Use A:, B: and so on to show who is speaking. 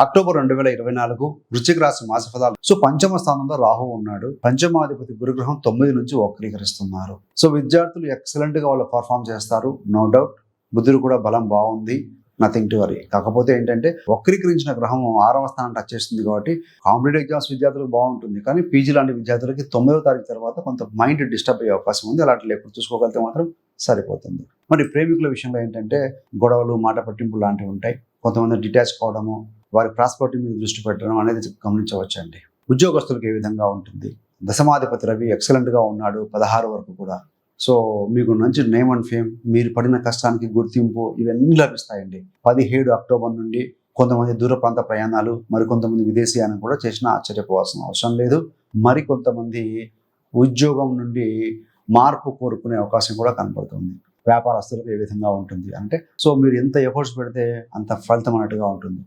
A: October 2024 వృశ్చిక రాశి మాస ఫలాలు. సో పంచమ స్థానంలో రాహు ఉన్నాడు. పంచమాధిపతి గురుగ్రహం 9 నుంచి వక్రీకరిస్తున్నారు. సో విద్యార్థులు ఎక్సలెంట్ గా వాళ్ళు పర్ఫామ్ చేస్తారు, నో డౌట్. బుద్ధుడు కూడా బలం బాగుంది, నథింగ్ టు వరీ. కాకపోతే ఏంటంటే వక్రీకరించిన గ్రహం 6వ స్థానం టచ్ చేస్తుంది కాబట్టి కాంపిటేటివ్ ఎగ్జామ్స్ విద్యార్థులకు బాగుంటుంది. కానీ పీజీ లాంటి విద్యార్థులకి 9వ తారీఖు తర్వాత కొంత మైండ్ డిస్టర్బ్ అయ్యే అవకాశం ఉంది. అలాంటి లేకుండా చూసుకోగలిగితే మాత్రం సరిపోతుంది. మరి ప్రేమికుల విషయంలో ఏంటంటే గొడవలు, మాట పట్టింపులు లాంటివి ఉంటాయి. కొంతమంది డిటాచ్ కావడము, వారి ప్రాస్పర్టీ మీద దృష్టి పెట్టడం అనేది గమనించవచ్చండి. ఉద్యోగస్తులకు ఏ విధంగా ఉంటుంది? దశమాధిపతి రవి ఎక్సలెంట్ గా ఉన్నాడు 16 వరకు కూడా. సో మీకు మంచి నేమ్ అండ్ ఫేమ్, మీరు పడిన కష్టానికి గుర్తింపు ఇవన్నీ లభిస్తాయండి. 17 అక్టోబర్ నుండి కొంతమంది దూర ప్రాంత ప్రయాణాలు, మరికొంతమంది విదేశీయానం కూడా చేసినా ఆశ్చర్యపోవాల్సిన అవసరం లేదు. మరికొంతమంది ఉద్యోగం నుండి మార్పు కోరుకునే అవకాశం కూడా కనపడుతుంది. వ్యాపారస్తులకు ఏ విధంగా ఉంటుంది అంటే, సో మీరు ఎంత ఎఫర్ట్స్ పెడితే అంత ఫలితం అన్నట్టుగా ఉంటుంది.